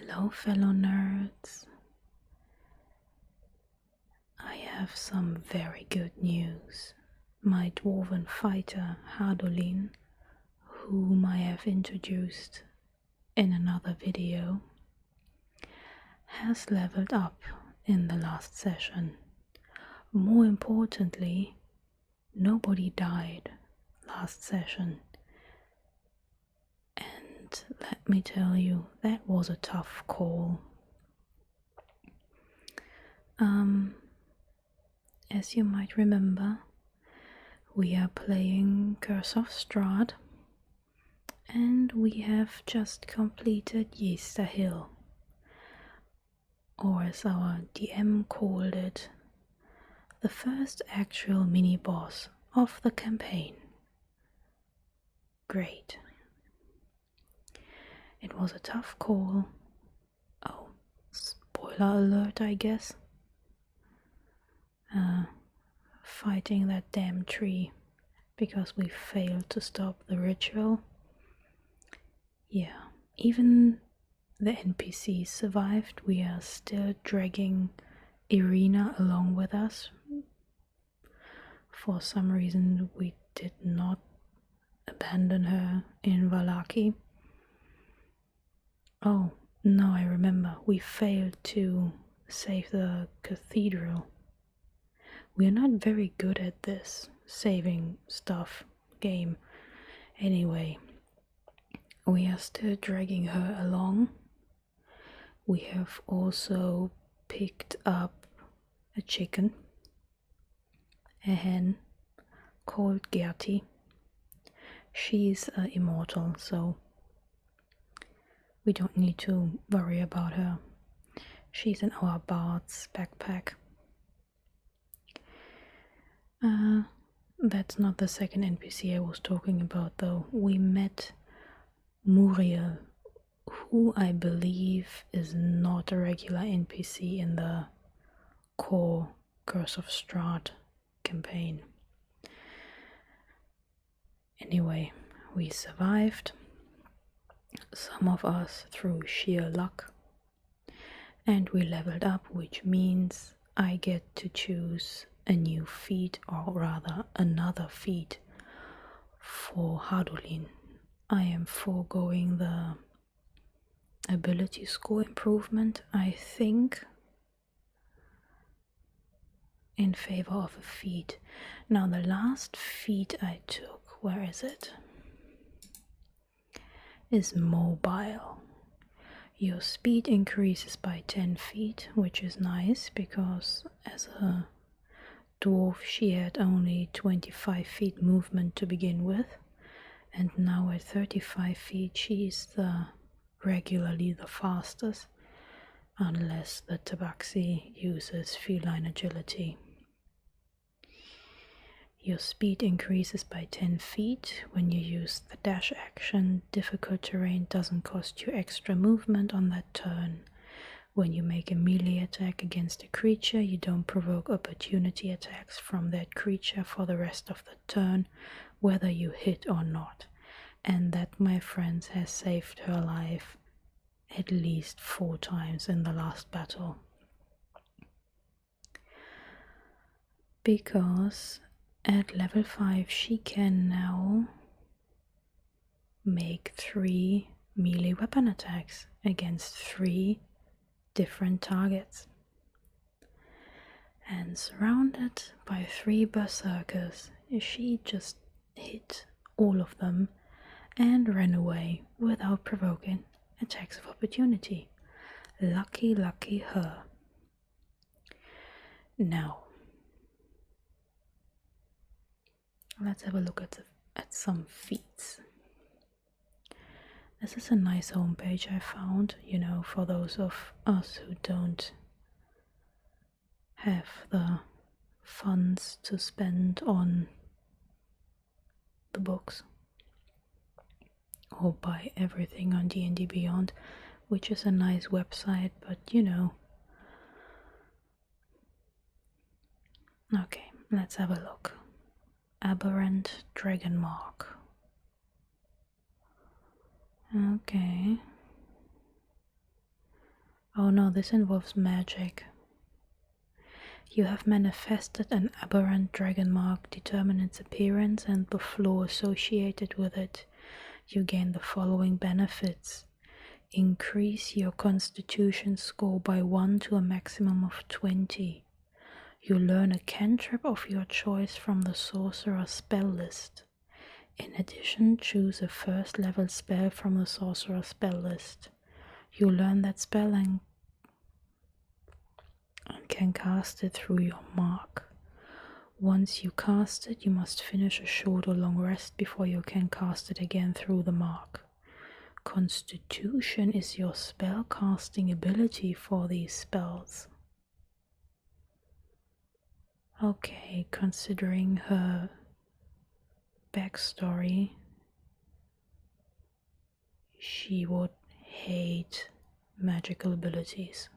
Hello, fellow nerds. I have some very good news. My Dwarven Fighter Hadulin, whom I have introduced in another video, has leveled up in the last session. More importantly, nobody died last session. And let me tell you, that was a tough call. As you might remember, we are playing Curse of Strahd, and we have just completed Yester Hill, or as our DM called it, the first actual mini-boss of the campaign. Great. It was a tough call. Oh, spoiler alert, I guess. Fighting that damn tree because we failed to stop the ritual. Yeah, even the NPCs survived. We are still dragging Irina along with us. For some reason we did not abandon her in Vallaki. Oh, no, I remember. We failed to save the cathedral. We are not very good at this saving stuff game. Anyway, we are still dragging her along. We have also picked up a chicken, a hen called Gertie. She's immortal, so we don't need to worry about her. She's in our bard's backpack. That's not the second NPC I was talking about, though. We met Muriel, who I believe is not a regular NPC in the core Curse of Strahd campaign. Anyway, we survived, some of us through sheer luck, and we leveled up, which means I get to choose a new feat, or rather another feat for Hadulin. I am foregoing the ability score improvement, I think, in favor of a feat. Now the last feat I took, where is it? Is mobile. Your speed increases by 10 feet, which is nice because as a dwarf she had only 25 feet movement to begin with, and now at 35 feet she's regularly the fastest, unless the tabaxi uses feline agility. Your speed increases by 10 feet when you use the dash action. Difficult terrain doesn't cost you extra movement on that turn. When you make a melee attack against a creature, you don't provoke opportunity attacks from that creature for the rest of the turn, whether you hit or not. And that, my friends, has saved her life at least 4 times in the last battle. Because at level 5 she can now make 3 melee weapon attacks against 3 different targets. And surrounded by 3 berserkers, she just hit all of them and ran away without provoking attacks of opportunity. Lucky, lucky her. Now, let's have a look at some feats. This is a nice homepage I found, for those of us who don't have the funds to spend on the books or buy everything on D&D Beyond, which is a nice website, but Okay, let's have a look. Aberrant Dragon Mark. Okay. Oh no, this involves magic. You have manifested an aberrant dragon mark. Determine its appearance and the flaw associated with it. You gain the following benefits. Increase your constitution score by 1 to a maximum of 20. You learn a cantrip of your choice from the sorcerer's spell list. In addition, choose a first level spell from the sorcerer's spell list. You learn that spell and can cast it through your mark. Once you cast it, you must finish a short or long rest before you can cast it again through the mark. Constitution is your spell casting ability for these spells. Okay, considering her backstory, she would hate magical abilities.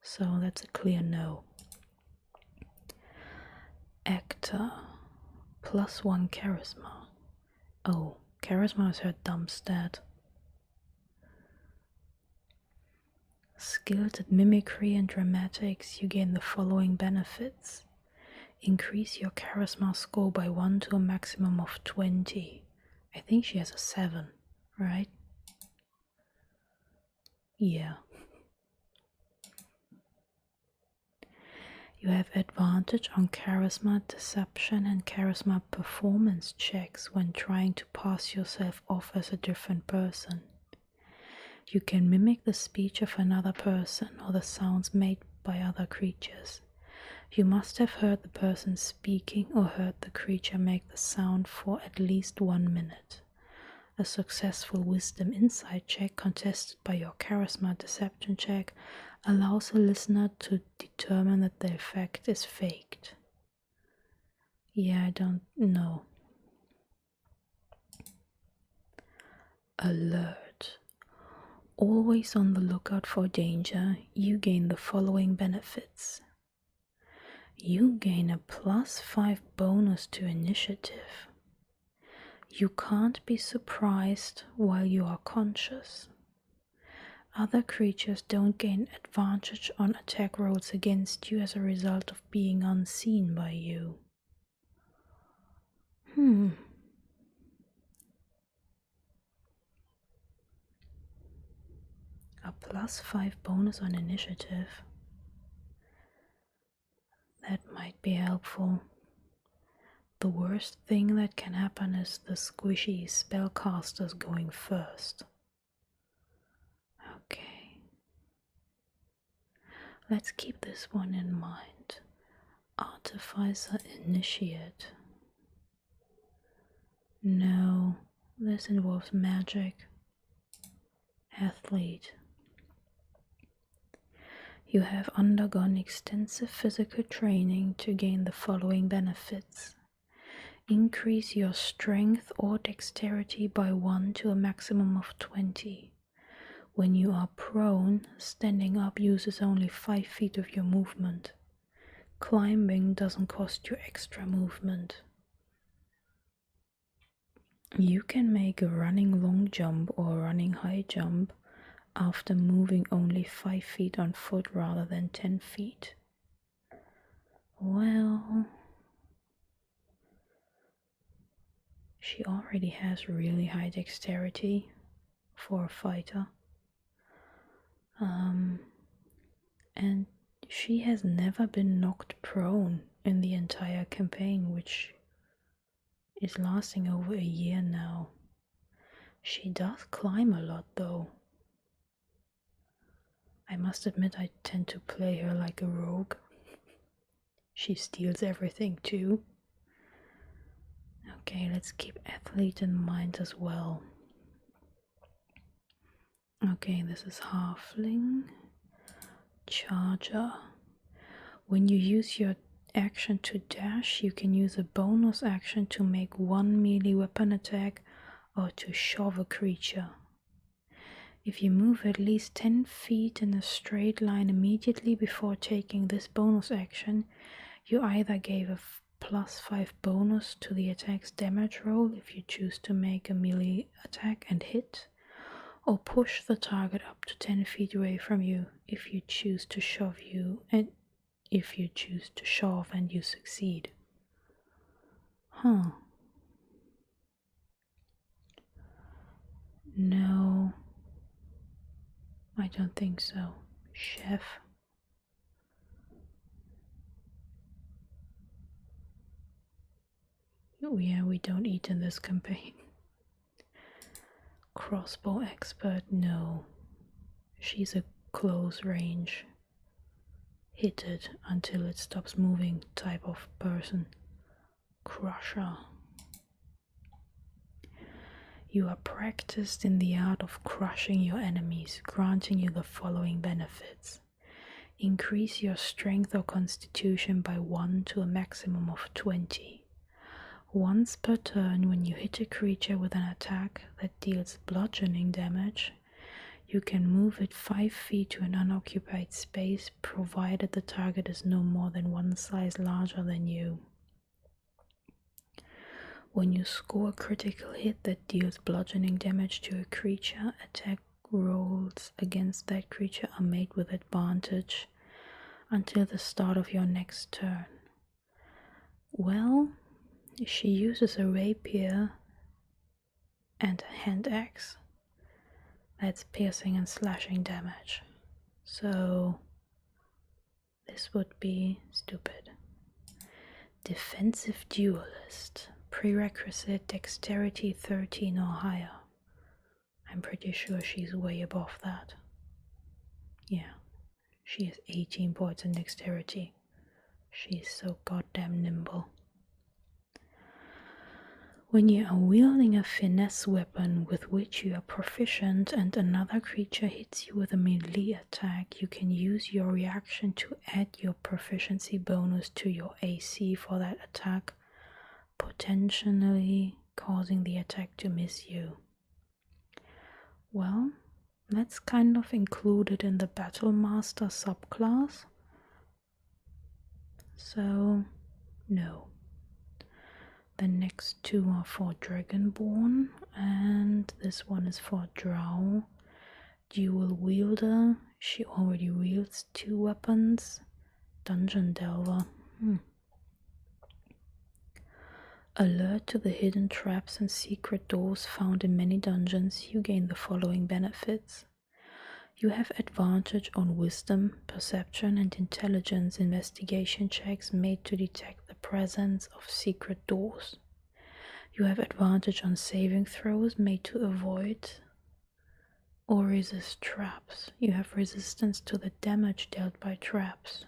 So that's a clear no. Actor, +1 charisma. Oh, charisma is her dumb stat. Skilled at mimicry and dramatics, you gain the following benefits. Increase your charisma score by 1 to a maximum of 20. I think she has a 7, right? Yeah. You have advantage on charisma, deception, and charisma performance checks when trying to pass yourself off as a different person. You can mimic the speech of another person or the sounds made by other creatures. You must have heard the person speaking or heard the creature make the sound for at least 1 minute. A successful wisdom insight check contested by your charisma deception check allows a listener to determine that the effect is faked. Yeah, I don't know. Alert. Always on the lookout for danger, you gain the following benefits. You gain a +5 bonus to initiative. You can't be surprised while you are conscious. Other creatures don't gain advantage on attack rolls against you as a result of being unseen by you. A +5 bonus on initiative. That might be helpful. The worst thing that can happen is the squishy spellcasters going first. Okay. Let's keep this one in mind. Artificer Initiate. No, this involves magic. Athlete. You have undergone extensive physical training to gain the following benefits. Increase your strength or dexterity by 1 to a maximum of 20. When you are prone, standing up uses only 5 feet of your movement. Climbing doesn't cost you extra movement. You can make a running long jump or running high jump after moving only 5 feet on foot rather than 10 feet. Well, she already has really high dexterity for a fighter. And she has never been knocked prone in the entire campaign, which is lasting over a year now. She does climb a lot though. I must admit I tend to play her like a rogue. She steals everything too. Okay, let's keep athlete in mind as well. Okay, this is halfling. Charger. When you use your action to dash, you can use a bonus action to make 1 melee weapon attack or to shove a creature. If you move at least 10 feet in a straight line immediately before taking this bonus action, you either gave a +5 bonus to the attack's damage roll if you choose to make a melee attack and hit, or push the target up to 10 feet away from you if you choose to shove and you succeed. Huh. No, I don't think so. Chef. Yeah, we don't eat in this campaign. Crossbow expert, no. She's a close range, hit it until it stops moving type of person. Crusher. You are practiced in the art of crushing your enemies, granting you the following benefits. Increase your strength or constitution by 1 to a maximum of 20. Once per turn, when you hit a creature with an attack that deals bludgeoning damage, you can move it 5 feet to an unoccupied space, provided the target is no more than 1 size larger than you. When you score a critical hit that deals bludgeoning damage to a creature, attack rolls against that creature are made with advantage until the start of your next turn. Well, she uses a rapier and a hand axe. That's piercing and slashing damage. So this would be stupid. Defensive duelist. Prerequisite dexterity 13 or higher. I'm pretty sure she's way above that. Yeah, she has 18 points in dexterity. She's so goddamn nimble. When you are wielding a finesse weapon with which you are proficient and another creature hits you with a melee attack, you can use your reaction to add your proficiency bonus to your AC for that attack, potentially causing the attack to miss you. Well, that's kind of included in the Battle Master subclass. So, no. The next two are for Dragonborn, and this one is for Drow. Dual wielder, she already wields 2 weapons. Dungeon Delver. Alert to the hidden traps and secret doors found in many dungeons. You gain the following benefits. You have advantage on wisdom, perception, and intelligence investigation checks made to detect the presence of secret doors. You have advantage on saving throws made to avoid or resist traps. You have resistance to the damage dealt by traps.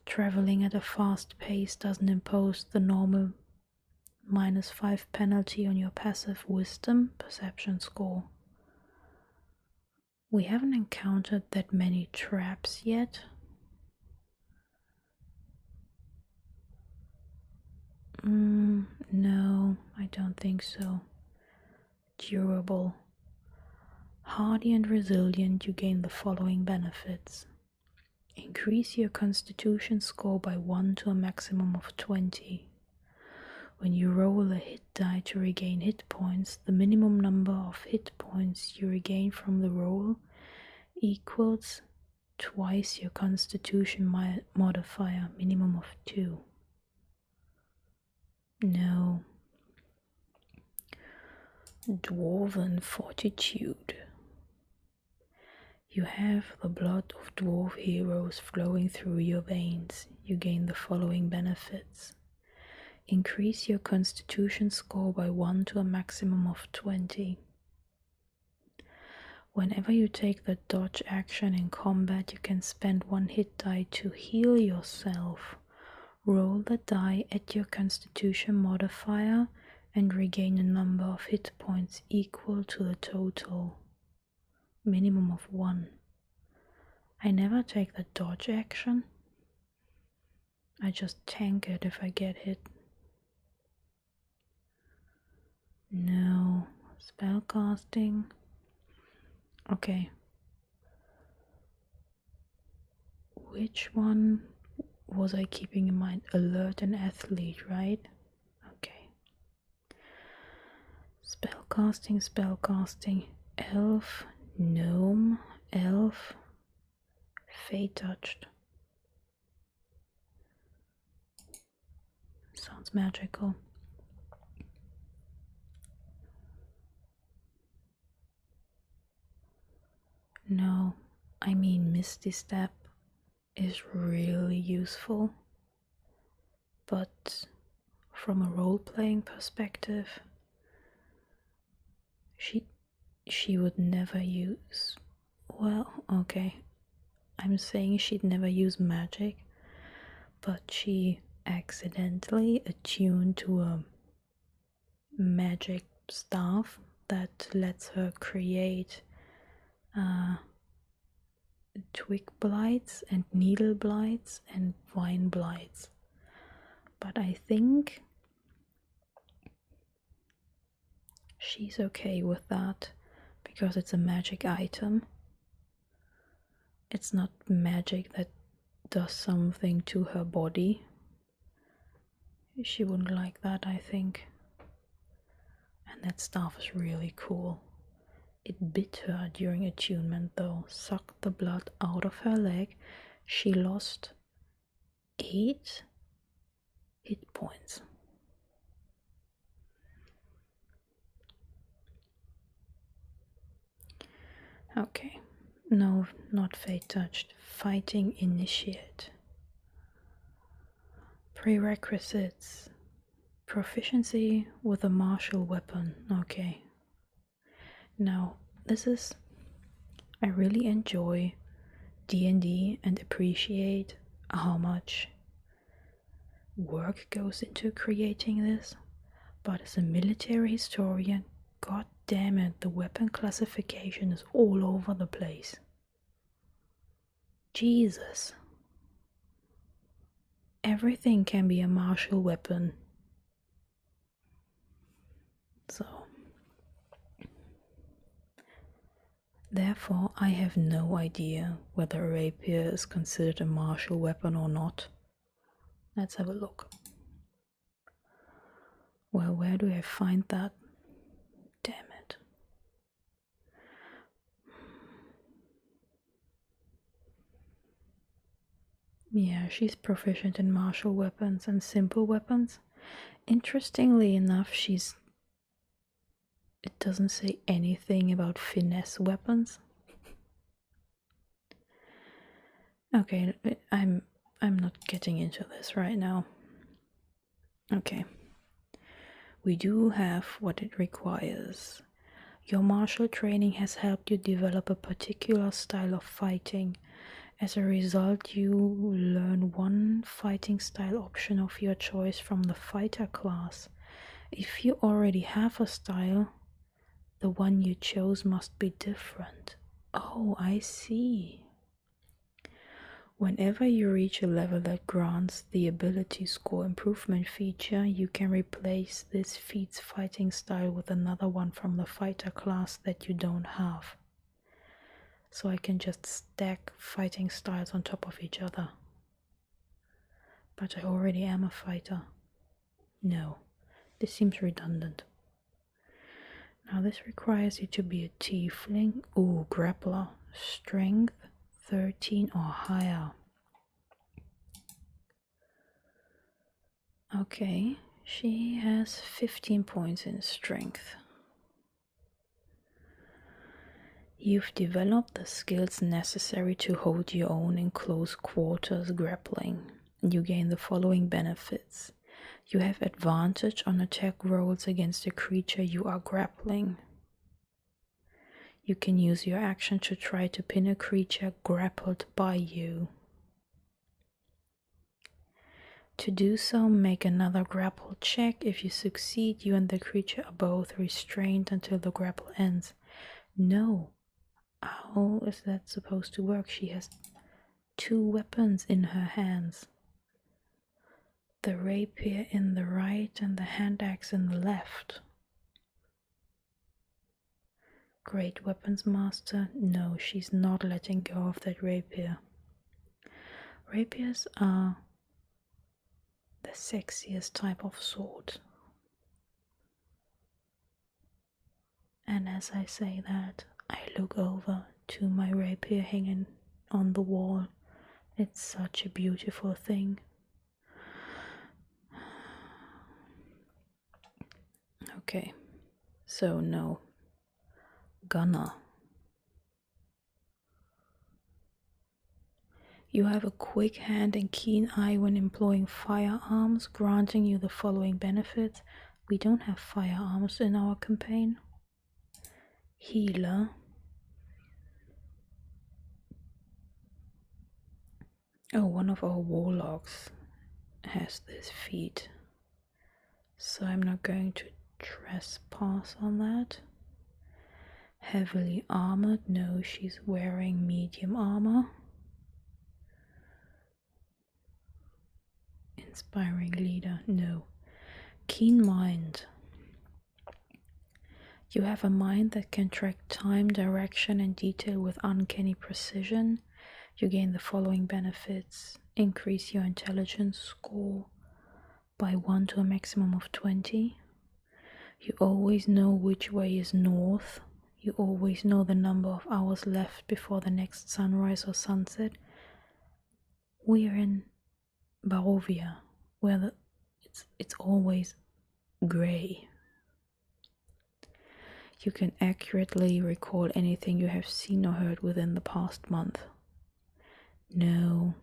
Traveling at a fast pace doesn't impose the normal -5 penalty on your passive wisdom perception score. We haven't encountered that many traps yet. No, I don't think so. Durable. Hardy and resilient, you gain the following benefits. Increase your constitution score by 1 to a maximum of 20. When you roll a hit die to regain hit points, the minimum number of hit points you regain from the roll equals twice your constitution modifier, minimum of 2. No. Dwarven Fortitude. You have the blood of dwarf heroes flowing through your veins. You gain the following benefits. Increase your constitution score by 1 to a maximum of 20. Whenever you take the dodge action in combat, you can spend 1 hit die to heal yourself. Roll the die at your constitution modifier and regain a number of hit points equal to the total. Minimum of 1. I never take the dodge action. I just tank it if I get hit. No. Spellcasting. Okay. Which one was I keeping in mind? Alert and athlete, right? Okay. Spellcasting. Elf, gnome, elf, fey touched. Sounds magical. No, I mean Misty Step is really useful, but from a role-playing perspective, she would never use, well, okay, I'm saying she'd never use magic, but she accidentally attuned to a magic staff that lets her create twig blights and needle blights and vine blights. But I think she's okay with that because it's a magic item. It's not magic that does something to her body. She wouldn't like that, I think. And that staff is really cool. It bit her during attunement though, sucked the blood out of her leg. She lost 8 hit points. Okay, no, not fate touched. Fighting initiate. Prerequisites. Proficiency with a martial weapon. Okay. Now, I really enjoy D&D and appreciate how much work goes into creating this, but as a military historian, god damn it, the weapon classification is all over the place. Jesus. Everything can be a martial weapon. So, therefore, I have no idea whether a rapier is considered a martial weapon or not. Let's have a look. Well, where do I find that? Damn it. Yeah, she's proficient in martial weapons and simple weapons. Interestingly enough, it doesn't say anything about finesse weapons. Okay, I'm not getting into this right now. Okay. We do have what it requires. Your martial training has helped you develop a particular style of fighting. As a result, you learn one fighting style option of your choice from the fighter class. If you already have a style, the one you chose must be different. Oh, I see. Whenever you reach a level that grants the ability score improvement feature, you can replace this feat's fighting style with another one from the fighter class that you don't have. So I can just stack fighting styles on top of each other. But I already am a fighter. No, this seems redundant. Now this requires you to be a tiefling. Ooh, grappler. Strength 13 or higher. Okay, she has 15 points in strength. You've developed the skills necessary to hold your own in close quarters grappling. You gain the following benefits. You have advantage on attack rolls against the creature you are grappling. You can use your action to try to pin a creature grappled by you. To do so, make another grapple check. If you succeed, you and the creature are both restrained until the grapple ends. No. How is that supposed to work? She has 2 weapons in her hands. The rapier in the right and the hand axe in the left. Great weapons master. No, she's not letting go of that rapier. Rapiers are the sexiest type of sword. And as I say that, I look over to my rapier hanging on the wall. It's such a beautiful thing. Okay, so no. Gunner. You have a quick hand and keen eye when employing firearms, granting you the following benefits. We don't have firearms in our campaign. Healer. Oh, one of our warlocks has this feat, so I'm not going to trespass on that. Heavily armored, no, she's wearing medium armor. Inspiring leader, no. Keen mind. You have a mind that can track time, direction, and detail with uncanny precision. You gain the following benefits. Increase your intelligence score by 1 to a maximum of 20. You always know which way is north. You always know the number of hours left before the next sunrise or sunset. We are in Barovia, where it's always grey. You can accurately recall anything you have seen or heard within the past month. No.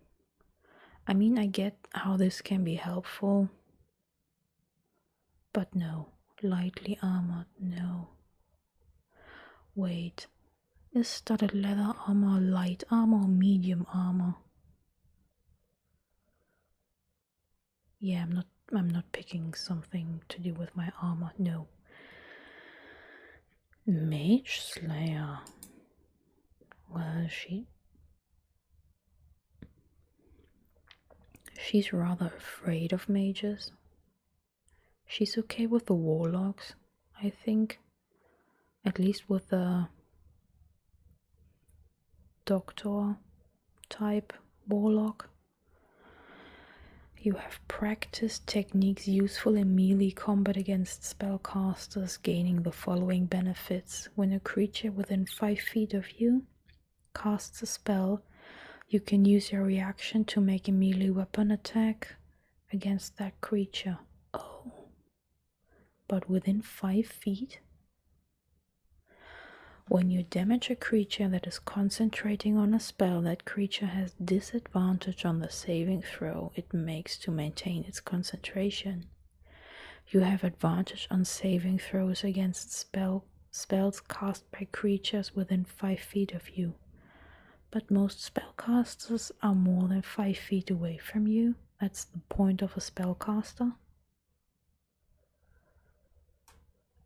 I mean, I get how this can be helpful, but no. Lightly armored, no. Wait, is studded leather armor light armor or medium armor? Yeah, I'm not picking something to do with my armor, no. Mage Slayer. Well, she's rather afraid of mages. She's okay with the warlocks, I think. At least with the doctor type warlock. You have practiced techniques useful in melee combat against spellcasters, gaining the following benefits. When a creature within 5 feet of you casts a spell, you can use your reaction to make a melee weapon attack against that creature. Oh. But within 5 feet? When you damage a creature that is concentrating on a spell, that creature has disadvantage on the saving throw it makes to maintain its concentration. You have advantage on saving throws against spells cast by creatures within 5 feet of you. But most spellcasters are more than 5 feet away from you. That's the point of a spellcaster.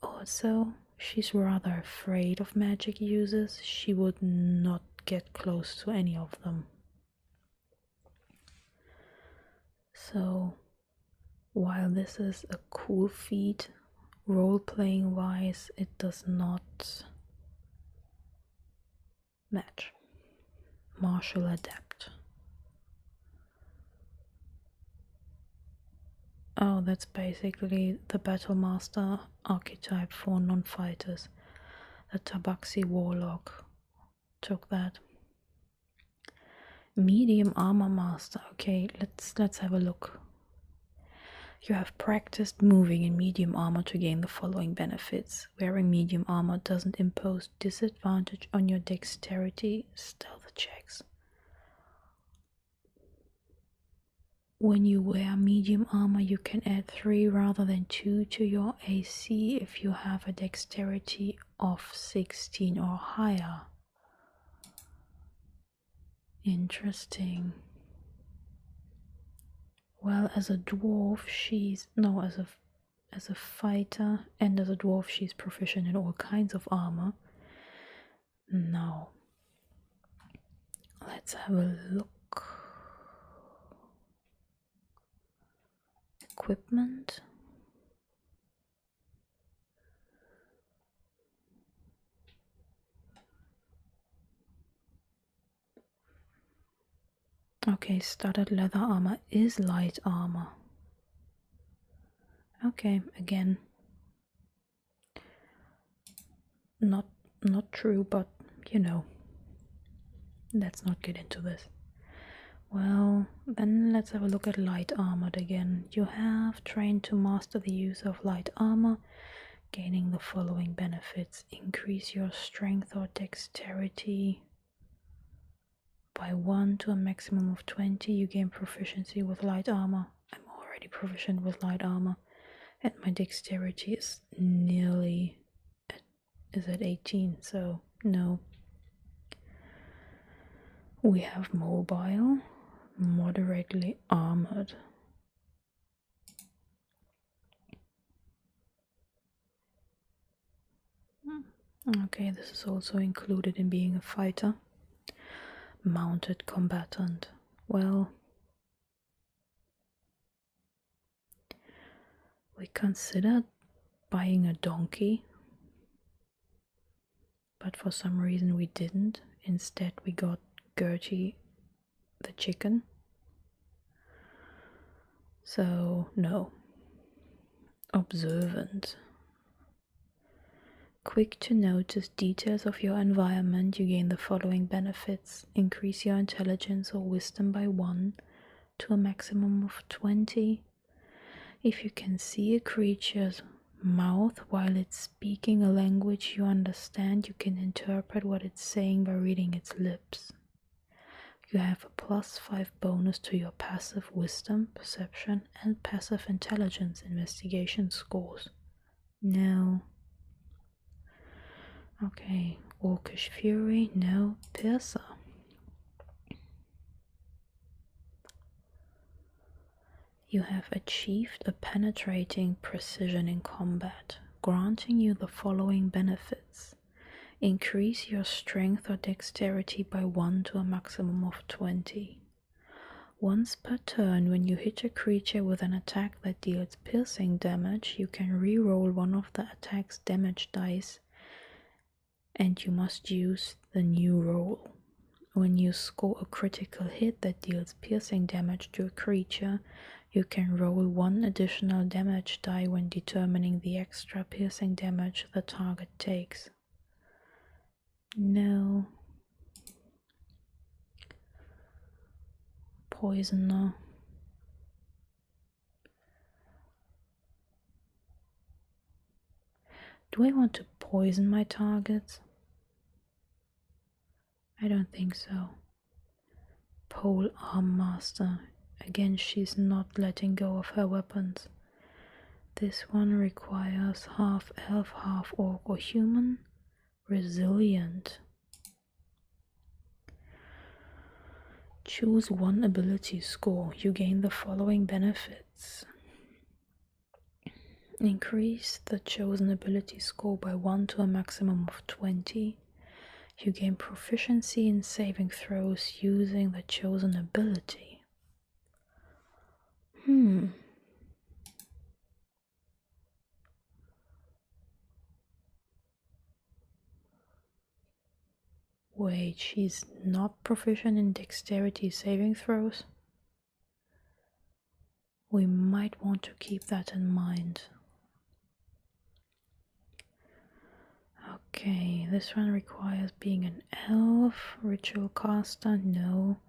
Also, she's rather afraid of magic users. She would not get close to any of them. So, while this is a cool feat, role-playing wise, it does not match. Martial Adept. Oh, that's basically the Battlemaster archetype for non-fighters. The Tabaxi Warlock took that. Medium Armor Master. Okay, let's have a look. You have practiced moving in medium armor to gain the following benefits. Wearing medium armor doesn't impose disadvantage on your dexterity stealth checks. When you wear medium armor, you can add 3 rather than 2 to your AC if you have a dexterity of 16 or higher. Interesting. Well, as a dwarf, as a fighter and as a dwarf, she's proficient in all kinds of armor. Now, let's have a look. Equipment. Okay, studded leather armor is light armor. Okay, again. not true, but you know, let's not get into this. Well, then let's have a look at light armored again. You have trained to master the use of light armor, gaining the following benefits. Increase your strength or dexterity by 1 to a maximum of 20. You gain proficiency with light armor. I'm already proficient with light armor, and my dexterity is nearly at 18, so no. We have mobile, moderately armored. Okay, this is also included in being a fighter. Mounted combatant. Well, we considered buying a donkey, but for some reason we didn't. Instead, we got Gertie the chicken. So, no. Observant. Quick to notice details of your environment, you gain the following benefits. Increase your intelligence or wisdom by 1 to a maximum of 20. If you can see a creature's mouth while it's speaking a language you understand, you can interpret what it's saying by reading its lips. You have a +5 bonus to your passive wisdom, perception, and passive intelligence investigation scores. No. Okay, Orcish Fury, no. Piercer. You have achieved a penetrating precision in combat, granting you the following benefits. Increase your strength or dexterity by 1 to a maximum of 20. Once per turn, when you hit a creature with an attack that deals piercing damage, you can re-roll one of the attack's damage dice, and you must use the new roll. When you score a critical hit that deals piercing damage to a creature, you can roll 1 additional damage die when determining the extra piercing damage the target takes. No. Poisoner. Do I want to poison my targets? I don't think so. Pole Arm Master. Again, she's not letting go of her weapons. This one requires half elf, half orc or human. Resilient. Choose one ability score. You gain the following benefits. Increase the chosen ability score by 1 to a maximum of 20. You gain proficiency in saving throws using the chosen ability. Wait, she's not proficient in dexterity saving throws? We might want to keep that in mind. Okay, this one requires being an elf. Ritual caster, no.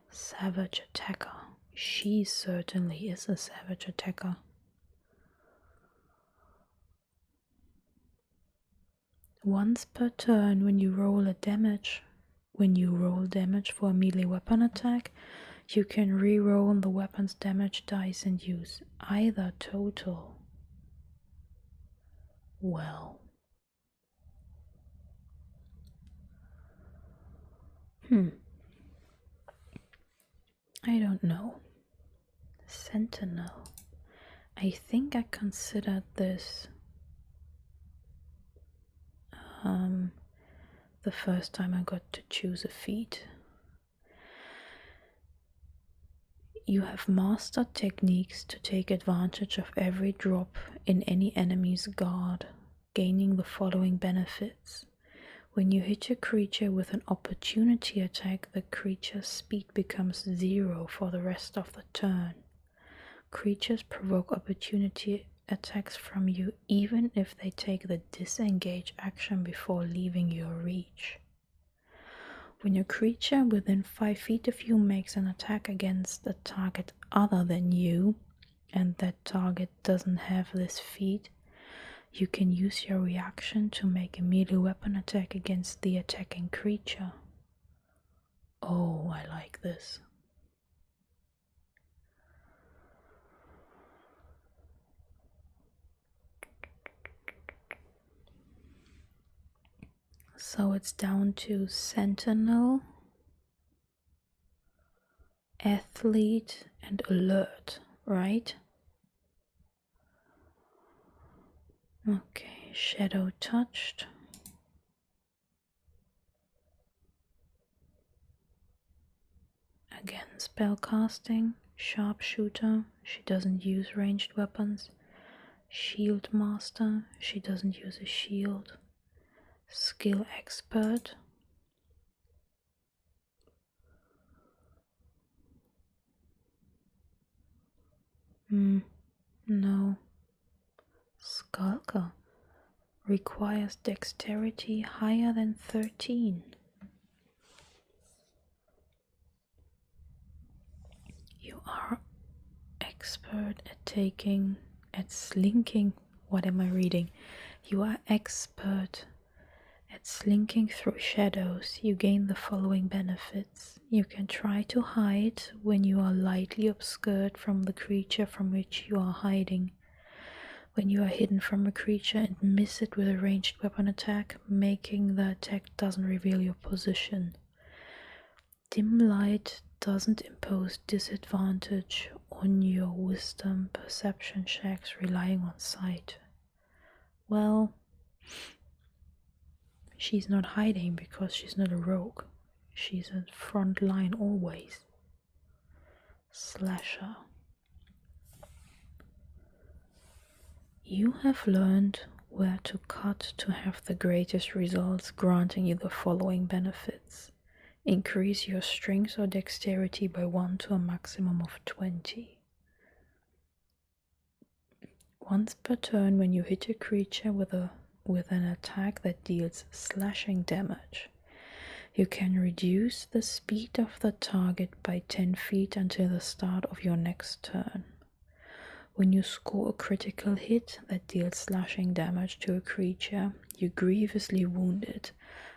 Savage attacker. She certainly is a savage attacker. Once per turn, when you roll damage for a melee weapon attack, you can re-roll the weapon's damage dice and use either total. Well. I don't know. Sentinel. I think I considered this the first time I got to choose a feat. You have mastered techniques to take advantage of every drop in any enemy's guard, gaining the following benefits. When you hit a creature with an opportunity attack, the creature's speed becomes 0 for the rest of the turn. Creatures provoke opportunity attacks from you even if they take the disengage action before leaving your reach. When a creature within 5 feet of you makes an attack against a target other than you, and that target doesn't have this feat, you can use your reaction to make a melee weapon attack against the attacking creature. Oh, I like this. So it's down to Sentinel, Athlete, and Alert, right? Okay, Shadow touched. Again, spellcasting, Sharpshooter, she doesn't use ranged weapons. Shield Master, she doesn't use a shield. Skill Expert. No. Skulker requires dexterity higher than 13. You are expert at slinking. What am I reading? You are expert at slinking through shadows. You gain the following benefits. You can try to hide when you are lightly obscured from the creature from which you are hiding. When you are hidden from a creature and miss it with a ranged weapon attack, making the attack doesn't reveal your position. Dim light doesn't impose disadvantage on your wisdom perception checks relying on sight. Well, she's not hiding because she's not a rogue. She's a front line always. Slasher. You have learned where to cut to have the greatest results, granting you the following benefits. Increase your strength or dexterity by 1 to a maximum of 20. Once per turn, when you hit a creature with an attack that deals slashing damage, you can reduce the speed of the target by 10 feet until the start of your next turn. When you score a critical hit that deals slashing damage to a creature, you grievously wound it.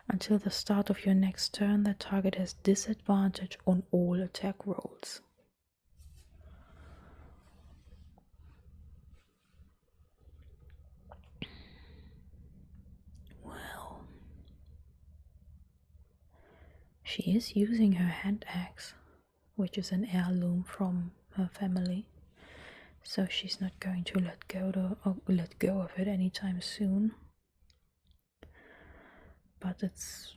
Until the start of your next turn, the target has disadvantage on all attack rolls. Well, she is using her hand axe, which is an heirloom from her family. So she's not going to let go of it anytime soon. But it's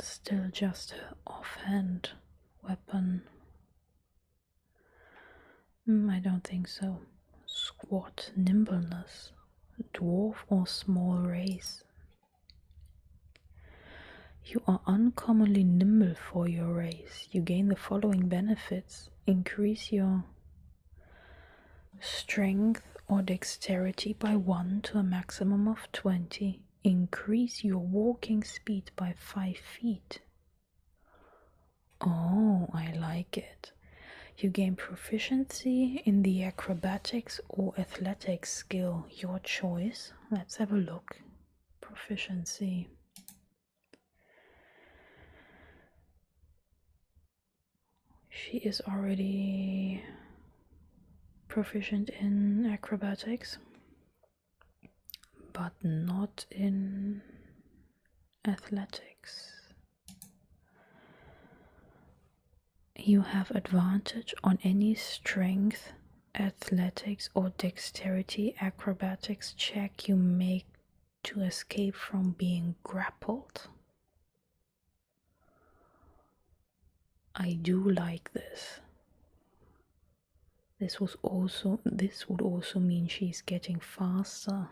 still just her offhand weapon. I don't think so. Squat nimbleness. Dwarf or small race. You are uncommonly nimble for your race. You gain the following benefits. Increase your strength or dexterity by 1 to a maximum of 20. Increase your walking speed by 5 feet. Oh, I like it. You gain proficiency in the acrobatics or athletics skill, your choice. Let's have a look. Proficiency. She is already proficient in acrobatics, but not in athletics. You have advantage on any strength, athletics, or dexterity acrobatics check you make to escape from being grappled. I do like this. This would also mean she's getting faster.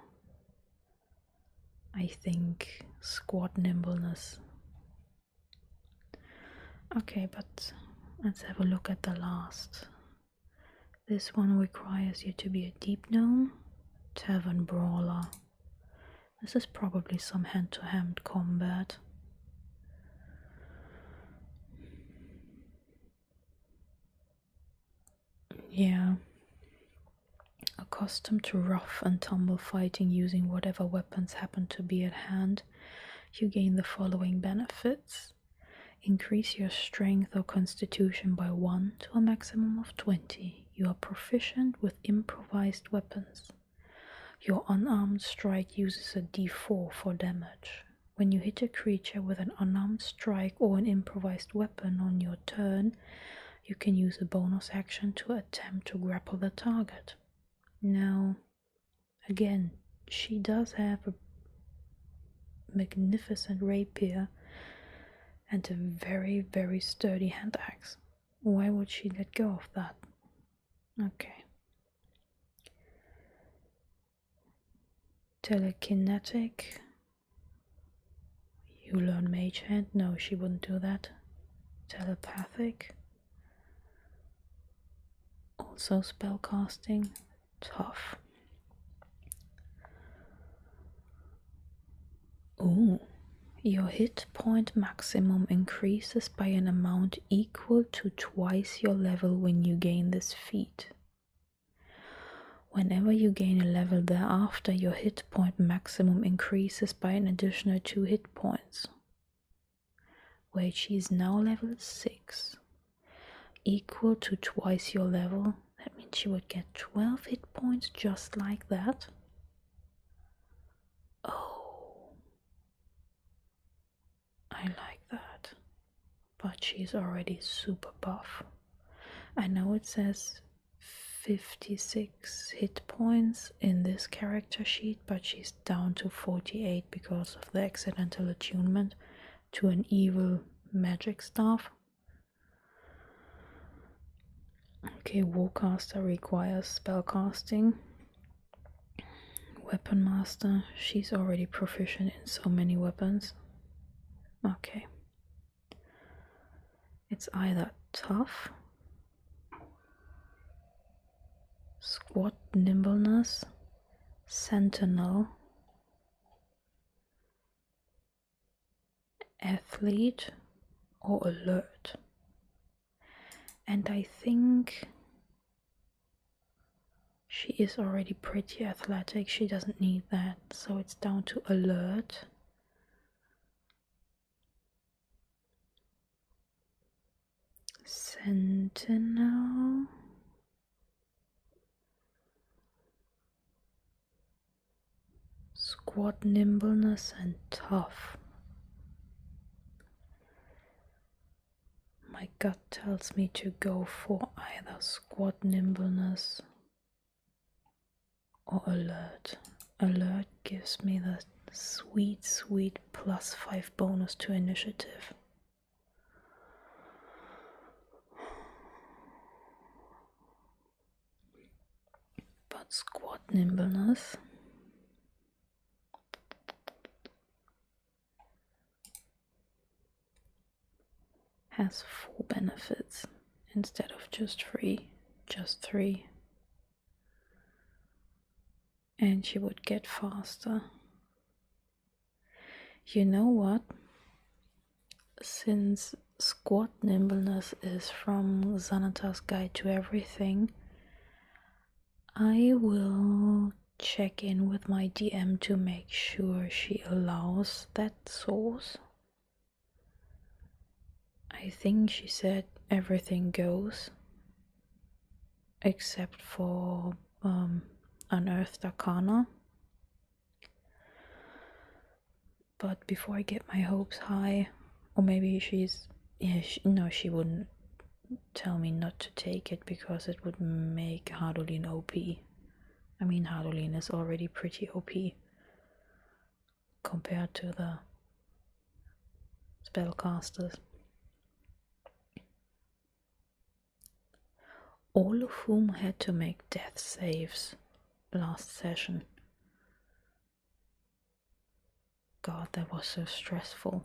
I think squat nimbleness. Okay, but let's have a look at the last. This one requires you to be a deep gnome, Tavern Brawler. This is probably some hand-to-hand combat. Yeah. Accustomed to rough and tumble fighting using whatever weapons happen to be at hand, you gain the following benefits. Increase your strength or constitution by 1 to a maximum of 20. You are proficient with improvised weapons. Your unarmed strike uses a d4 for damage. When you hit a creature with an unarmed strike or an improvised weapon on your turn, you can use a bonus action to attempt to grapple the target. Now, again, she does have a magnificent rapier and a very, very sturdy hand axe. Why would she let go of that? Okay. Telekinetic. You learn Mage Hand. No, she wouldn't do that. Telepathic. Also spellcasting. Tough. Ooh. Your hit point maximum increases by an amount equal to twice your level when you gain this feat. Whenever you gain a level thereafter, your hit point maximum increases by an additional 2 hit points. Wait, she is now level 6. Equal to twice your level. That means she would get 12 hit points just like that. Oh. I like that. But she's already super buff. I know it says 56 hit points in this character sheet, but she's down to 48 because of the accidental attunement to an evil magic staff. Okay, Warcaster requires spellcasting. Weapon Master, she's already proficient in so many weapons. Okay. It's either tough, squat nimbleness, sentinel, athlete, or alert. And I think she is already pretty athletic. She doesn't need that. So it's down to alert. Sentinel. Squat nimbleness and tough. My gut tells me to go for either squat nimbleness or alert. Alert gives me the sweet, sweet +5 bonus to initiative. But squat nimbleness has 4 benefits instead of just 3. Just 3. And she would get faster. You know what? Since squat nimbleness is from Xanatar's Guide to Everything, I will check in with my DM to make sure she allows that source. I think she said everything goes except for Unearthed Arcana. But before I get my hopes high, or maybe she's, yeah, no, she wouldn't tell me not to take it because it would make Hadulin OP. I mean, Hadulin is already pretty OP compared to the spellcasters. All of whom had to make death saves last session. God, that was so stressful.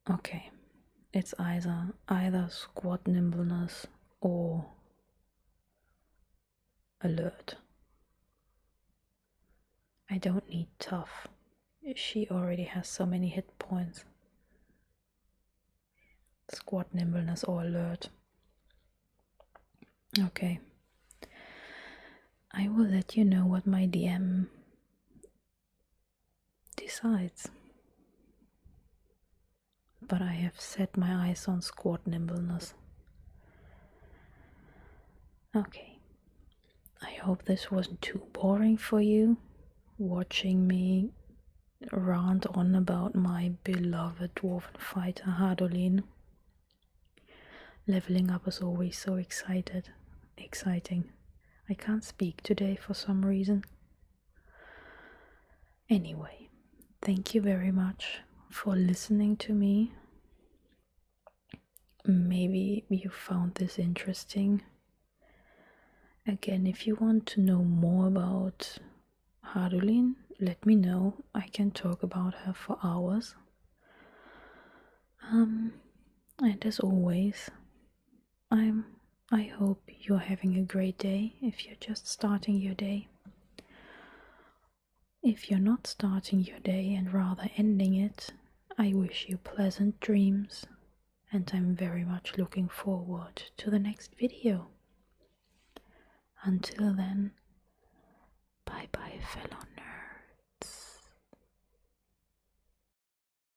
Okay, it's either squat nimbleness or alert. I don't need tough. She already has so many hit points. Squad nimbleness or alert. Okay. I will let you know what my DM decides. But I have set my eyes on squad nimbleness. Okay. I hope this wasn't too boring for you, watching me rant on about my beloved Dwarven Fighter Hadulin. Leveling up is always so exciting. I can't speak today for some reason. Anyway, thank you very much for listening to me. Maybe you found this interesting. Again, if you want to know more about Hadulin, let me know. I can talk about her for hours. And as always, I hope you're having a great day if you're just starting your day. If you're not starting your day and rather ending it, I wish you pleasant dreams, and I'm very much looking forward to the next video. Until then, bye bye, Felon.